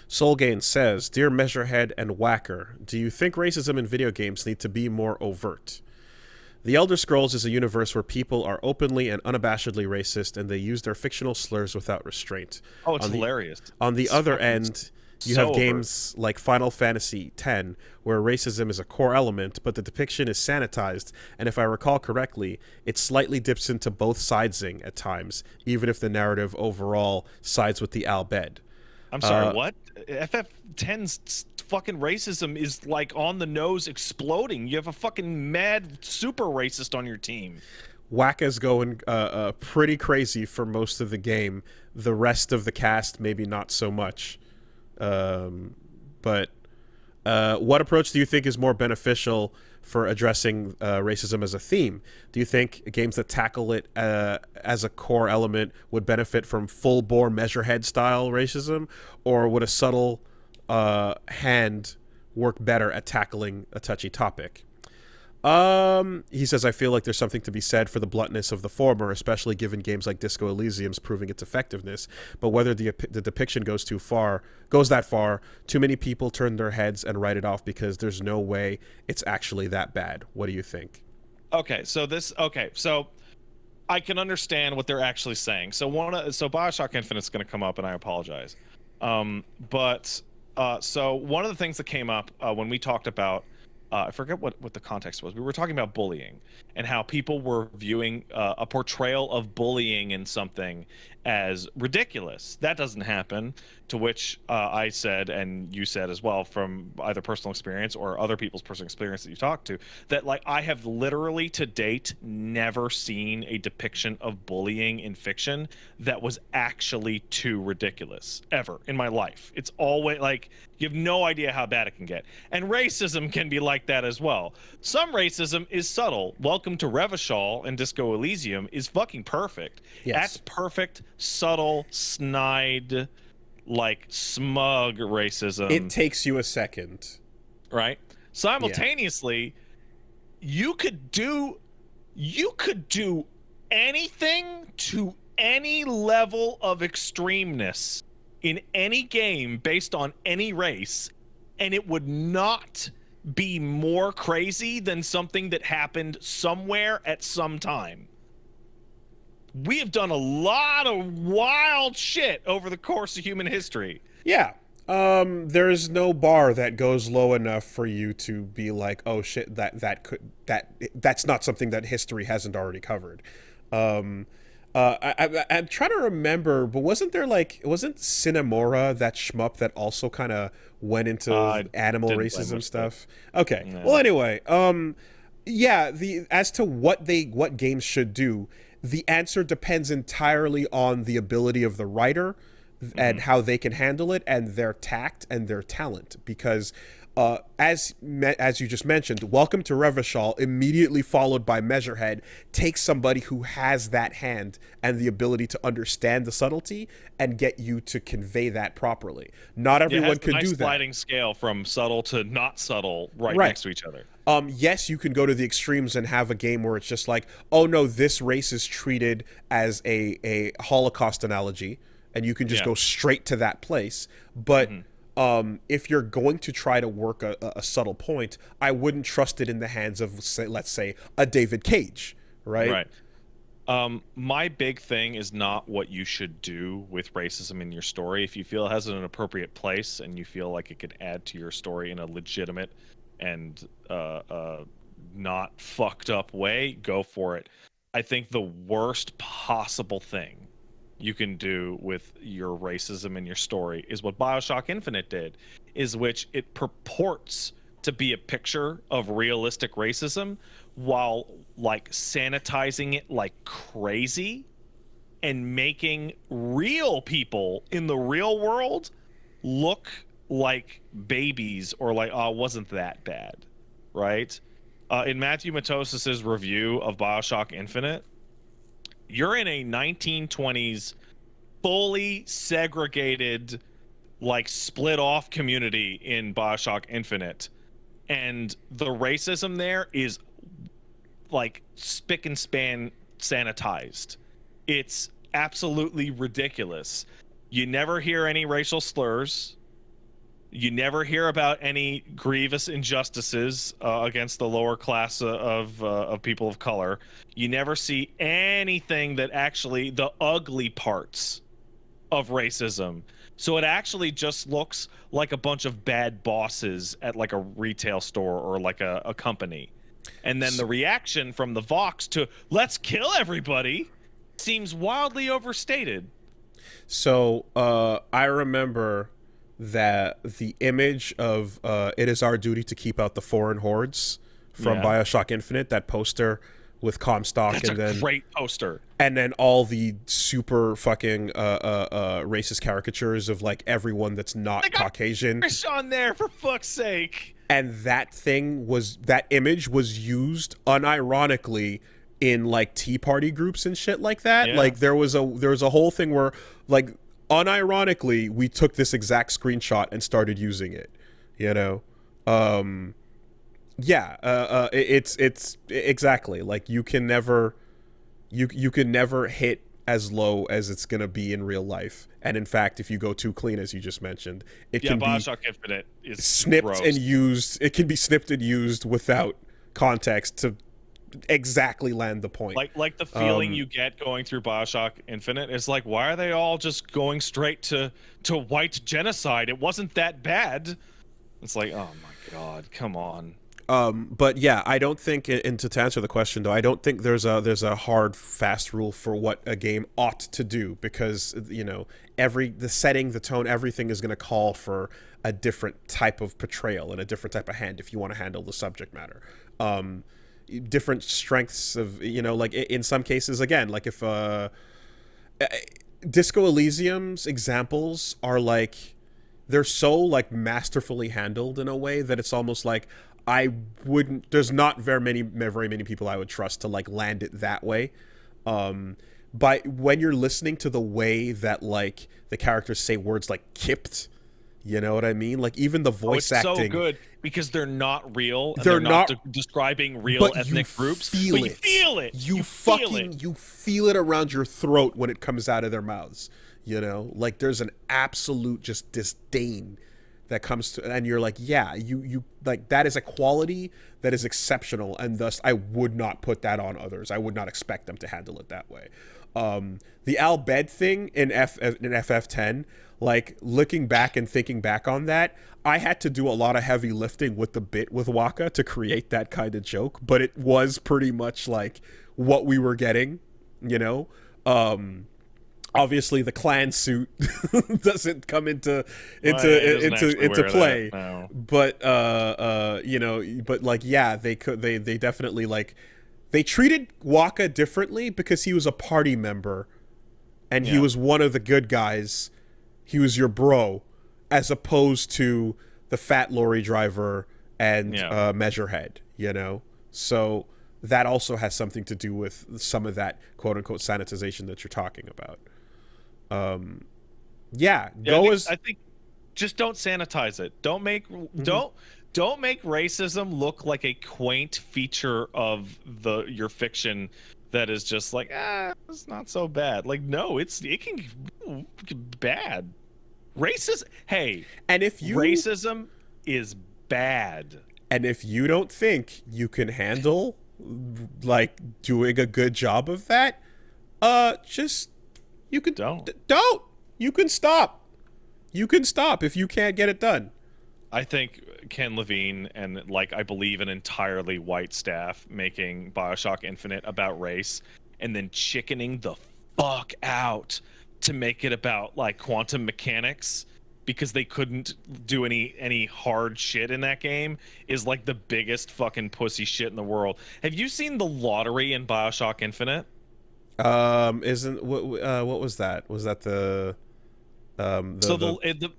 Soulgain says, "Dear Measurehead and Whacker, do you think racism in video games need to be more overt? The Elder Scrolls is a universe where people are openly and unabashedly racist, and they use their fictional slurs without restraint. Oh, it's On the hilarious. on the It's other fucking end, you have so overt. games like Final Fantasy X, where racism is a core element, but the depiction is sanitized, and if I recall correctly, it slightly dips into both sidesing at times, even if the narrative overall sides with the Albed." I'm sorry, Uh, what? FF10's fucking racism is like on the nose exploding. You have a fucking mad super racist on your team. Wakka's going pretty crazy for most of the game. The rest of the cast, maybe not so much. But what approach do you think is more beneficial for addressing racism as a theme? Do you think games that tackle it as a core element would benefit from full bore Measurehead style racism, or would a subtle hand work better at tackling a touchy topic? He says, "I feel like there's something to be said for the bluntness of the former, especially given games like Disco Elysium's proving its effectiveness. But whether the depiction goes that far, too many people turn their heads and write it off because there's no way it's actually that bad. What do you think?" Okay, so I can understand what they're actually saying. So BioShock Infinite's going to come up, and I apologize. So one of the things that came up when we talked about, I forget what the context was. We were talking about bullying and how people were viewing a portrayal of bullying in something as ridiculous. That doesn't happen. To which I said, and you said as well, from either personal experience or other people's personal experience that you talked to, that like I have literally to date never seen a depiction of bullying in fiction that was actually too ridiculous ever in my life. It's always like you have no idea how bad it can get. And racism can be like that as well. Some racism is subtle. Welcome to Revachol and Disco Elysium is fucking perfect. That's Yes. perfect, subtle, snide, like smug It racism, takes you a second. right? Yeah. Simultaneously, you could do you could do anything to any level of extremeness in any game based on any race, and it would not be more crazy than something that happened somewhere at some time. We have done a lot of wild shit over the course of human history. Yeah. There's no bar that goes low enough for you to be like, oh shit, that's not something that history hasn't already covered. Um, I'm trying to remember, but wasn't Cinemora that shmup that also kind of went into I animal didn't play racism much of it. stuff? Okay. Well, No. anyway, yeah, the as to what games should do, the answer depends entirely on the ability of the writer and Mm-hmm. how they can handle it and their tact and their talent because as you just mentioned, Welcome to Revachol, immediately followed by Measurehead, takes somebody who has that hand and the ability to understand the subtlety and get you to convey that properly. Not Yeah, it has everyone a could nice do that. sliding scale from subtle to not subtle right Right. next to each other. Yes, you can go to the extremes and have a game where it's just like, oh no, this race is treated as a Holocaust analogy, and you can just Yeah. go straight to that place. But Hmm. if you're going to try to work a subtle point, I wouldn't trust it in the hands of, say, let's say, a David Cage, right? Right. My big thing is not what you should do with racism in your story. If you feel it has an appropriate place and you feel like it could add to your story in a legitimate and not fucked up way, go for it. I think the worst possible thing you can do with your racism in your story is what BioShock Infinite did, is which it purports to be a picture of realistic racism while like sanitizing it like crazy and making real people in the real world look like babies or like, oh, it wasn't that bad, right? In Matthew Matosis's review of BioShock Infinite, you're in a 1920s fully segregated, like split off community in BioShock Infinite, and the racism there is like spick and span sanitized. It's absolutely ridiculous. You never hear any racial slurs. You never hear about any grievous injustices against the lower class of people of color. You never see anything that actually the ugly parts of racism. So it actually just looks like a bunch of bad bosses at like a retail store or like a company. And then the reaction from the Vox to let's kill everybody seems wildly overstated. So I remember that the image of "It is our duty to keep out the foreign hordes" from Yeah. BioShock Infinite, that poster with Comstock, That's and a then great poster. and then all the super fucking racist caricatures of like everyone that's not They got Caucasian. Fish on there, for fuck's sake. And that image was used unironically in like Tea Party groups and shit like that. Yeah. Like there was a whole thing where like unironically we took this exact screenshot and started using it, you know. It's exactly like you can never hit as low as it's going to be in real life. And in fact, if you go too clean, as you just mentioned, it can be BioShock Infinite is snipped gross. and used. It can be snipped and used without context to exactly land the point. Like the feeling you get going through BioShock Infinite is like, why are they all just going straight to white genocide? It wasn't that bad. It's like, oh my god, come on. But yeah, I don't think, and to answer the question though, I don't think there's a hard fast rule for what a game ought to do, because you know the setting, the tone, everything is going to call for a different type of portrayal and a different type of hand if you want to handle the subject matter. Different strengths of, you know, like in some cases, again, like if Disco Elysium's examples are like, they're so like masterfully handled in a way that it's almost like there's not very many people I would trust to like land it that way. But when you're listening to the way that like the characters say words like "kipped," you know what I mean? Like even the voice it's acting, so good because they're not real. And they're not describing real but ethnic you groups. feel But it. you feel it. You feel fucking it. you feel it around your throat when it comes out of their mouths. You know, like there's an absolute just disdain that comes to, and you're like, yeah, you like, that is a quality that is exceptional, and thus I would not put that on others. I would not expect them to handle it that way. The Al Bhed thing in FF10, like looking back and thinking back on that, I had to do a lot of heavy lifting with the bit with Wakka to create that kind of joke, but it was pretty much like what we were getting, you know. Obviously the clan suit doesn't come into play, no. but you know, but like, yeah, they definitely like, they treated Wakka differently because he was a party member and he was one of the good guys. He was your bro, as opposed to the fat lorry driver and Measurehead, you know. So that also has something to do with some of that quote unquote sanitization that you're talking about. I think just don't sanitize it. Don't make don't make racism look like a quaint feature of your fiction that is just like, it's not so bad. Like, no, it can be bad. Racism is bad. And if you don't think you can handle like doing a good job of that, just you can don't. You can stop. You can stop if you can't get it done. I think Ken Levine and, like, I believe an entirely white staff making BioShock Infinite about race and then chickening the fuck out to make it about like quantum mechanics because they couldn't do any hard shit in that game is like the biggest fucking pussy shit in the world. Have you seen the lottery in BioShock Infinite? Isn't what was that? Was that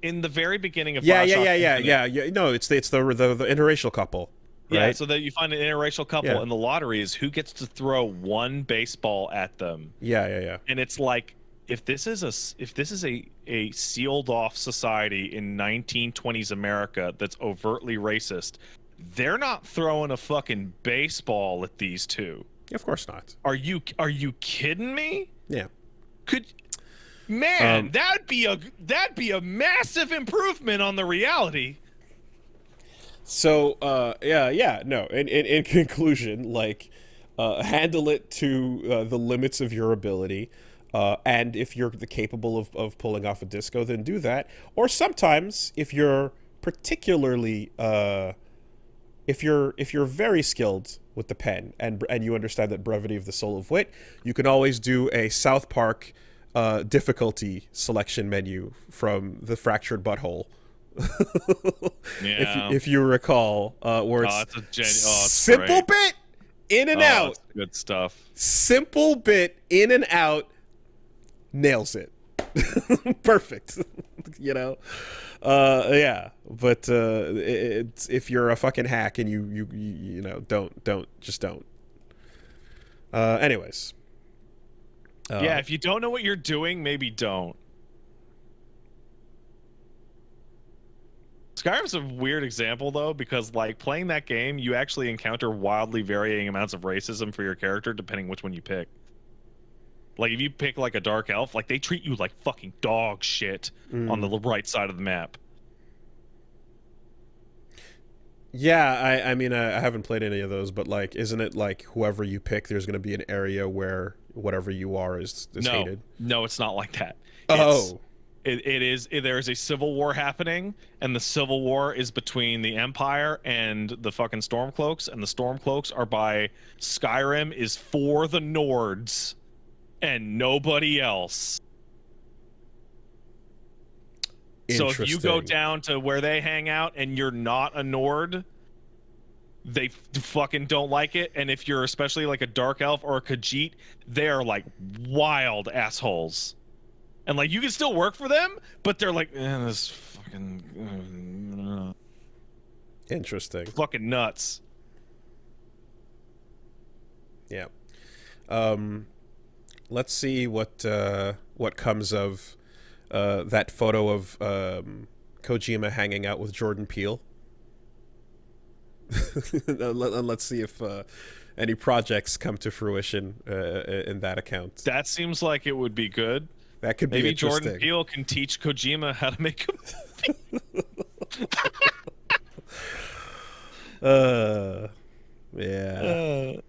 in the very beginning of yeah. No, it's the interracial couple. Right? Yeah, so that you find an interracial couple, and the lottery is who gets to throw one baseball at them. Yeah. And it's like, if this is a sealed off society in 1920s America that's overtly racist, they're not throwing a fucking baseball at these two. Of course not. Are you kidding me? Yeah. Could man, that'd be a massive improvement on the reality. So no. In conclusion, like, handle it to the limits of your ability, and if you're capable of pulling off a disco, then do that. Or sometimes, if you're particularly, if you're very skilled with the pen, and you understand that brevity of the soul of wit, you can always do a South Park difficulty selection menu from the fractured butthole. Yeah. If you recall, where it's simple great. bit in and out, That's good stuff. simple bit in and out, nails it. Perfect. You know, yeah. But it's, if you're a fucking hack and you know, don't. Anyways. Yeah, if you don't know what you're doing, maybe don't. Skyrim's a weird example, though, because, like, playing that game, you actually encounter wildly varying amounts of racism for your character, depending which one you pick. Like, if you pick, like, a dark elf, like, they treat you like fucking dog shit on the right side of the map. Yeah, I mean, I haven't played any of those, but, like, isn't it, like, whoever you pick, there's going to be an area where whatever you are is hated? No, it's not like that. Oh. There is a civil war happening, and the civil war is between the Empire and the fucking Stormcloaks, and the Stormcloaks are by Skyrim is for the Nords and nobody else. So if you go down to where they hang out and you're not a Nord, they fucking don't like it. And if you're especially like a Dark Elf or a Khajiit, they're like wild assholes. And, like, you can still work for them, but they're like, this fucking... Interesting. Fucking nuts. Yeah. Let's see what comes of that photo of Kojima hanging out with Jordan Peele. And let's see if any projects come to fruition in that account. That seems like it would be good. That could be maybe interesting. Jordan Peele can teach Kojima how to make a movie. Yeah.